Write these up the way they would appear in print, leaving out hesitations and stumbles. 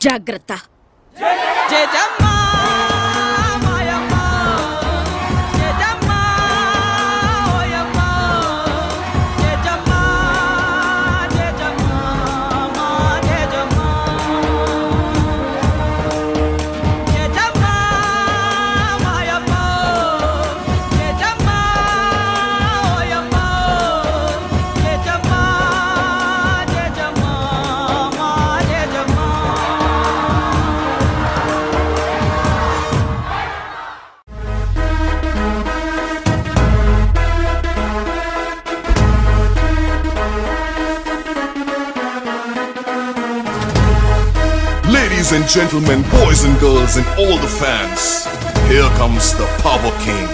జాగ్రత్త. Ladies and gentlemen, boys and girls and all the fans, here comes the Power King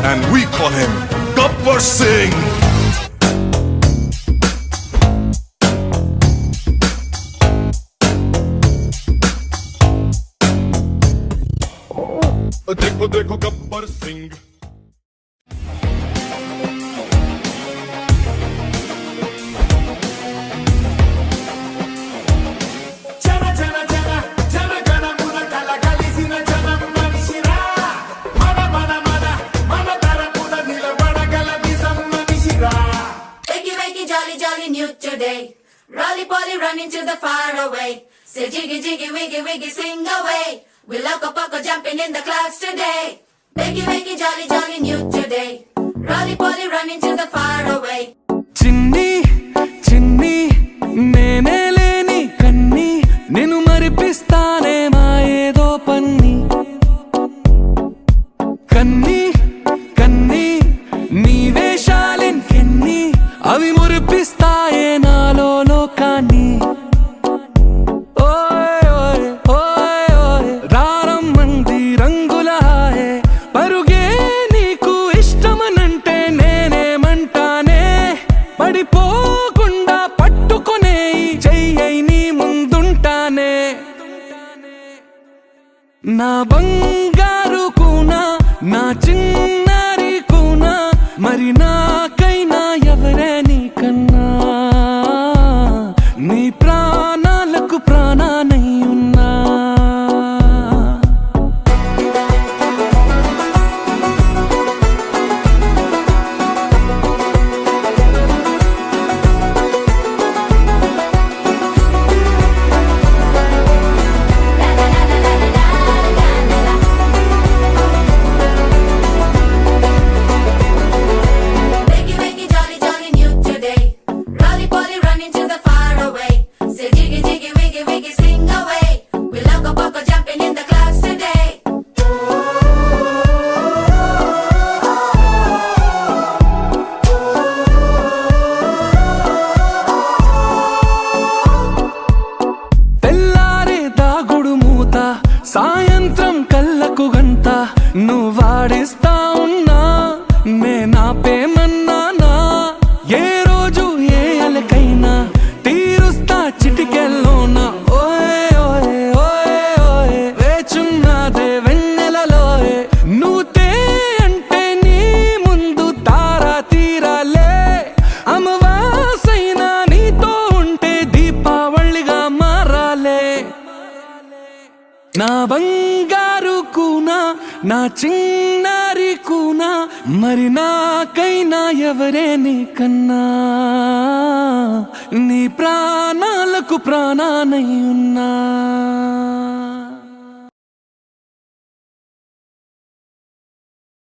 and we call him Gabbar Singh. देखो देखो Gabbar Singh Today, Rolly Polly running to the far away. Say jiggy jiggy wiggy wiggy sing away. We loco poco jumping in the clouds today. Wiggy wiggy jolly jolly new today. Rolly Polly running to the far away. Chinni chinni nene leni kanni nenu maripistane ma edo panni kanni kanni nee veshalin kenni avi muripistaye nalo lokani oy oy oy oy raram mandi rangula hai paruge neeku ishtamanante nene mantane padipokunda pattukone jayai nee munduntane na bangaru kuna na chinnari kuna mari naakaina evare nee kanna nee ప్రాణాలకు ప్రాణానై ఉన్నా Wiggy wiggy jolly jolly new today. Rolly Polly running to the far away. Say jiggy jiggy wiggy wiggy sing away. We loco poco jumping in the clouds today. తెల్లారే దాగుడు మూత సాయంత్రం కళ్ళకు గంట నువ్వాడిస్తా ఉన్నా నేనాపేమన్నానా ఏ రోజు ఏ అలకైనా తీరుస్తా చిటికెల్లోన ఓయ్ ఓయ్ ఓయ్ ఓయ్ వేచున్నదే వెన్నెలలోయే నువ్వుతే అంటే నీ ముందు తారా తీరాలే అమవాసైనా నీతో ఉంటే దీపావళిగా మారాలే నా బంగారు కూనా నా చిన్నారి కూనా మరి నాకైనా ఎవరే నీకన్నా నీ ప్రాణాలకు ప్రాణానై ఉన్నా